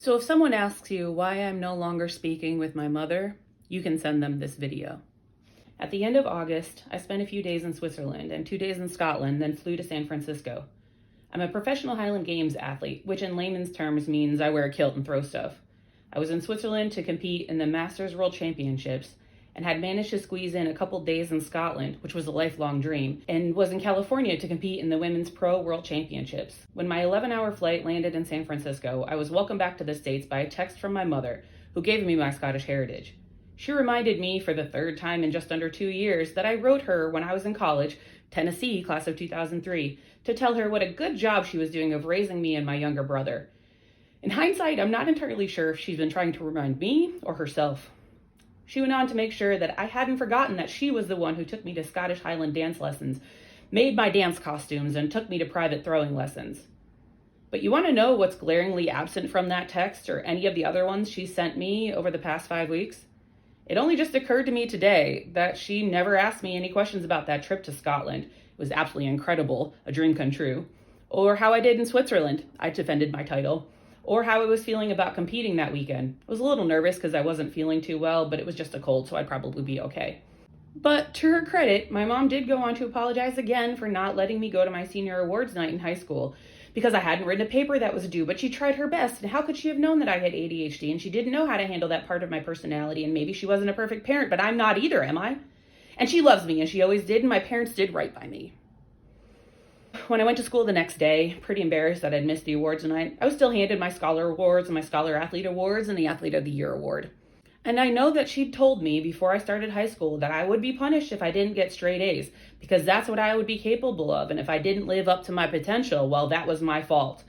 So if someone asks you why I'm no longer speaking with my mother, you can send them this video. At the end of August, I spent a few days in Switzerland and 2 days in Scotland, then flew to San Francisco. I'm a professional Highland Games athlete, which in layman's terms means I wear a kilt and throw stuff. I was in Switzerland to compete in the Masters World Championships and had managed to squeeze in a couple days in Scotland, which was a lifelong dream, and was in California to compete in the Women's Pro World Championships. When my 11-hour flight landed in San Francisco, I was welcomed back to the States by a text from my mother, who gave me my Scottish heritage. She reminded me for the third time in just under 2 years that I wrote her when I was in college, Tennessee, class of 2003, to tell her what a good job she was doing of raising me and my younger brother. In hindsight, I'm not entirely sure if she's been trying to remind me or herself. She went on to make sure that I hadn't forgotten that she was the one who took me to Scottish Highland dance lessons, made my dance costumes, and took me to private throwing lessons. But you want to know what's glaringly absent from that text or any of the other ones she sent me over the past 5 weeks? It only just occurred to me today that she never asked me any questions about that trip to Scotland. It was absolutely incredible, a dream come true. Or how I did in Switzerland. I defended my title. Or how I was feeling about competing that weekend. I was a little nervous because I wasn't feeling too well, but it was just a cold, so I'd probably be okay. But to her credit, my mom did go on to apologize again for not letting me go to my senior awards night in high school because I hadn't written a paper that was due, but she tried her best. And how could she have known that I had ADHD and she didn't know how to handle that part of my personality? And maybe she wasn't a perfect parent, but I'm not either, am I? And she loves me, and she always did, and my parents did right by me. When I went to school the next day, pretty embarrassed that I'd missed the awards night, I was still handed my Scholar Awards and my Scholar Athlete Awards and the Athlete of the Year Award. And I know that she'd told me before I started high school that I would be punished if I didn't get straight A's, because that's what I would be capable of, and if I didn't live up to my potential, well, that was my fault.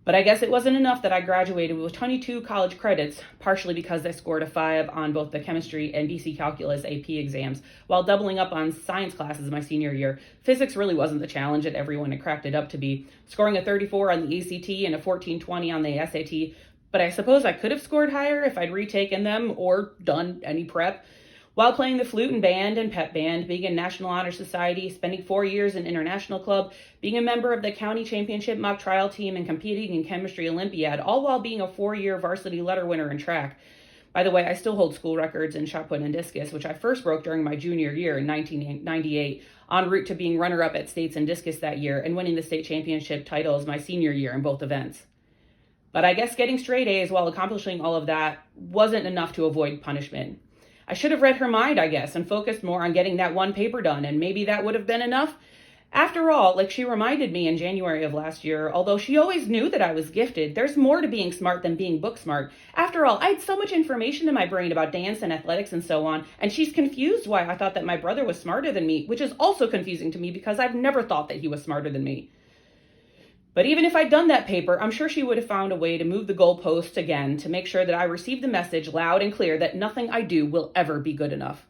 But I guess it wasn't enough that I graduated with 22 college credits, partially because I scored a 5 on both the chemistry and BC Calculus AP exams, while doubling up on science classes my senior year. Physics really wasn't the challenge that everyone had cracked it up to be, scoring a 34 on the ACT and a 1420 on the SAT, but I suppose I could have scored higher if I'd retaken them or done any prep. While playing the flute and band and pep band, being in National Honor Society, spending 4 years in International Club, being a member of the county championship mock trial team, and competing in Chemistry Olympiad, all while being a 4-year varsity letter winner in track. By the way, I still hold school records in shot put and discus, which I first broke during my junior year in 1998, en route to being runner-up at states in discus that year and winning the state championship titles my senior year in both events. But I guess getting straight A's while accomplishing all of that wasn't enough to avoid punishment. I should have read her mind, I guess, and focused more on getting that one paper done, and maybe that would have been enough. After all, like she reminded me in January of last year, although she always knew that I was gifted, there's more to being smart than being book smart. After all, I had so much information in my brain about dance and athletics and so on, and she's confused why I thought that my brother was smarter than me, which is also confusing to me because I've never thought that he was smarter than me. But even if I'd done that paper, I'm sure she would have found a way to move the goalpost again to make sure that I received the message loud and clear that nothing I do will ever be good enough.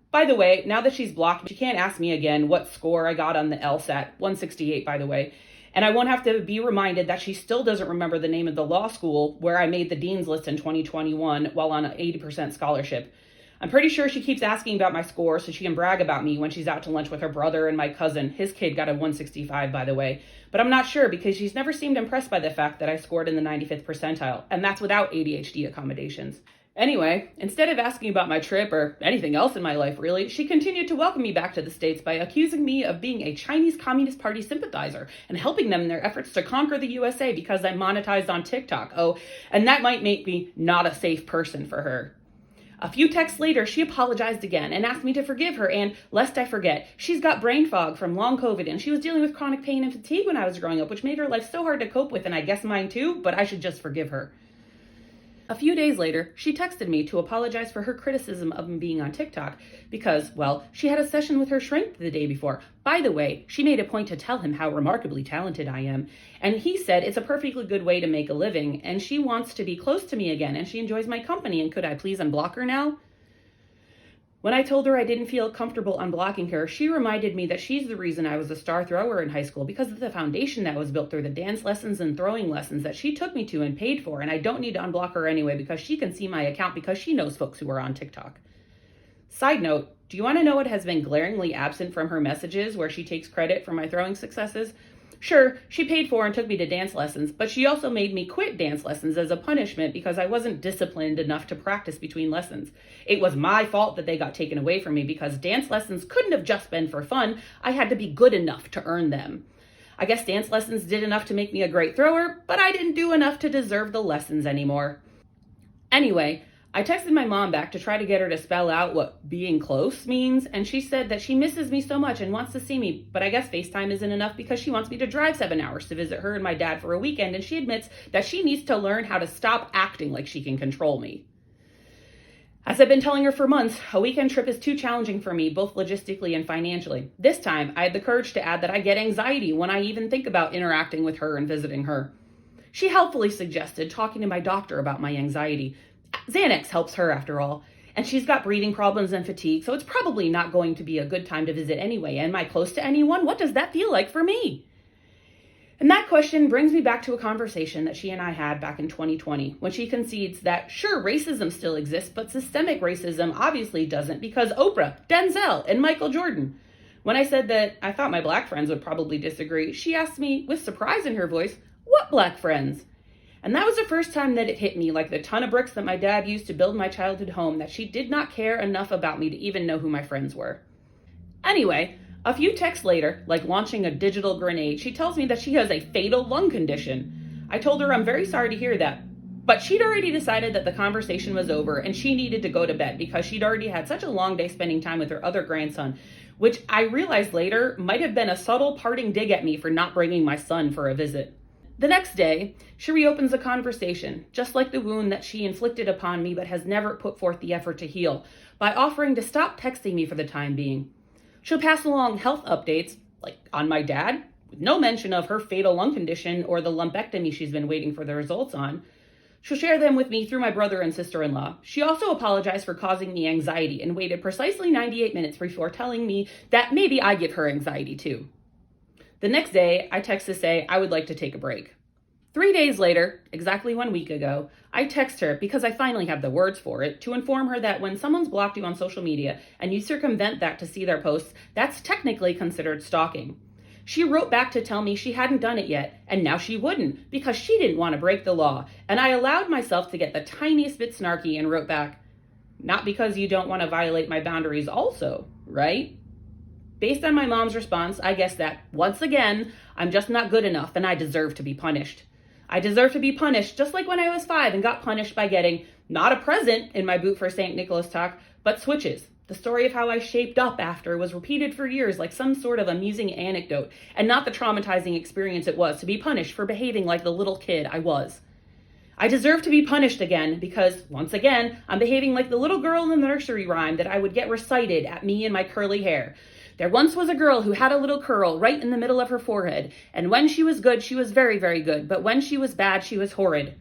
By the way, now that she's blocked, she can't ask me again what score I got on the LSAT, 168 by the way, and I won't have to be reminded that she still doesn't remember the name of the law school where I made the dean's list in 2021 while on an 80% scholarship. I'm pretty sure she keeps asking about my score so she can brag about me when she's out to lunch with her brother and my cousin. His kid got a 165, by the way. But I'm not sure because she's never seemed impressed by the fact that I scored in the 95th percentile, and that's without ADHD accommodations. Anyway, instead of asking about my trip or anything else in my life really, she continued to welcome me back to the States by accusing me of being a Chinese Communist Party sympathizer and helping them in their efforts to conquer the USA because I monetized on TikTok. Oh, and that might make me not a safe person for her. A few texts later, she apologized again and asked me to forgive her, and lest I forget, she's got brain fog from long COVID, and she was dealing with chronic pain and fatigue when I was growing up, which made her life so hard to cope with, and I guess mine too, but I should just forgive her. A few days later, she texted me to apologize for her criticism of me being on TikTok because, well, she had a session with her shrink the day before. By the way, she made a point to tell him how remarkably talented I am, and he said it's a perfectly good way to make a living, and she wants to be close to me again, and she enjoys my company, and could I please unblock her now? When I told her I didn't feel comfortable unblocking her, she reminded me that she's the reason I was a star thrower in high school because of the foundation that was built through the dance lessons and throwing lessons that she took me to and paid for, and I don't need to unblock her anyway because she can see my account because she knows folks who are on TikTok. Side note, do you want to know what has been glaringly absent from her messages where she takes credit for my throwing successes? Sure, she paid for and took me to dance lessons, but she also made me quit dance lessons as a punishment because I wasn't disciplined enough to practice between lessons. It was my fault that they got taken away from me because dance lessons couldn't have just been for fun. I had to be good enough to earn them. I guess dance lessons did enough to make me a great thrower, but I didn't do enough to deserve the lessons anymore. Anyway, I texted my mom back to try to get her to spell out what being close means, and she said that she misses me so much and wants to see me, but I guess FaceTime isn't enough because she wants me to drive 7 hours to visit her and my dad for a weekend, and she admits that she needs to learn how to stop acting like she can control me. As I've been telling her for months, a weekend trip is too challenging for me, both logistically and financially. This time, I had the courage to add that I get anxiety when I even think about interacting with her and visiting her. She helpfully suggested talking to my doctor about my anxiety. Xanax helps her, after all, and she's got breathing problems and fatigue, so it's probably not going to be a good time to visit anyway. Am I close to anyone? What does that feel like for me? And that question brings me back to a conversation that she and I had back in 2020, when she concedes that, sure, racism still exists, but systemic racism obviously doesn't because Oprah, Denzel, and Michael Jordan. When I said that I thought my black friends would probably disagree, she asked me, with surprise in her voice, what black friends? And that was the first time that it hit me, like the ton of bricks that my dad used to build my childhood home, that she did not care enough about me to even know who my friends were. Anyway, a few texts later, like launching a digital grenade, she tells me that she has a fatal lung condition. I told her I'm very sorry to hear that, but she'd already decided that the conversation was over and she needed to go to bed because she'd already had such a long day spending time with her other grandson, which I realized later might have been a subtle parting dig at me for not bringing my son for a visit. The next day, she reopens the conversation, just like the wound that she inflicted upon me but has never put forth the effort to heal, by offering to stop texting me for the time being. She'll pass along health updates, like on my dad, with no mention of her fatal lung condition or the lumpectomy she's been waiting for the results on. She'll share them with me through my brother and sister-in-law. She also apologized for causing me anxiety and waited precisely 98 minutes before telling me that maybe I give her anxiety too. The next day, I text to say I would like to take a break. 3 days later, exactly 1 week ago, I text her, because I finally have the words for it, to inform her that when someone's blocked you on social media and you circumvent that to see their posts, that's technically considered stalking. She wrote back to tell me she hadn't done it yet, and now she wouldn't, because she didn't want to break the law, and I allowed myself to get the tiniest bit snarky and wrote back, not because you don't want to violate my boundaries also, right? Based on my mom's response, I guess that, once again, I'm just not good enough and I deserve to be punished. I deserve to be punished just like when I was 5 and got punished by getting not a present in my boot for St. Nicholas talk, but switches. The story of how I shaped up after was repeated for years like some sort of amusing anecdote, and not the traumatizing experience it was to be punished for behaving like the little kid I was. I deserve to be punished again because, once again, I'm behaving like the little girl in the nursery rhyme that I would get recited at me and my curly hair. There once was a girl who had a little curl right in the middle of her forehead, and when she was good, she was very, very good, but when she was bad, she was horrid.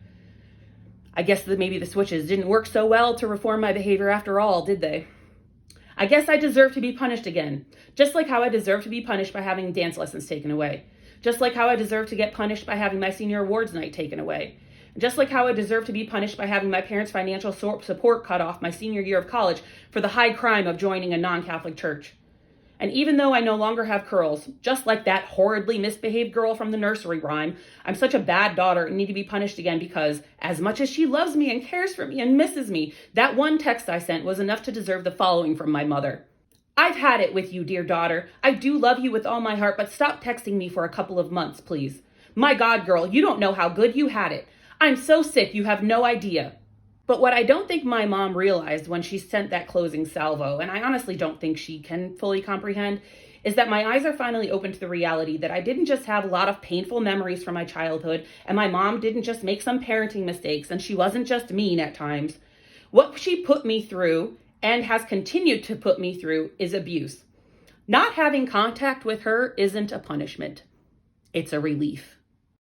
I guess that maybe the switches didn't work so well to reform my behavior after all, did they? I guess I deserve to be punished again, just like how I deserve to be punished by having dance lessons taken away, just like how I deserve to get punished by having my senior awards night taken away, just like how I deserve to be punished by having my parents' financial support cut off my senior year of college for the high crime of joining a non-Catholic church. And even though I no longer have curls, just like that horridly misbehaved girl from the nursery rhyme, I'm such a bad daughter and need to be punished again because, as much as she loves me and cares for me and misses me, that one text I sent was enough to deserve the following from my mother. I've had it with you, dear daughter. I do love you with all my heart, but stop texting me for a couple of months, please. My God, girl, you don't know how good you had it. I'm so sick, you have no idea. But what I don't think my mom realized when she sent that closing salvo, and I honestly don't think she can fully comprehend, is that my eyes are finally open to the reality that I didn't just have a lot of painful memories from my childhood, and my mom didn't just make some parenting mistakes, and she wasn't just mean at times. What she put me through, and has continued to put me through, is abuse. Not having contact with her isn't a punishment. It's a relief.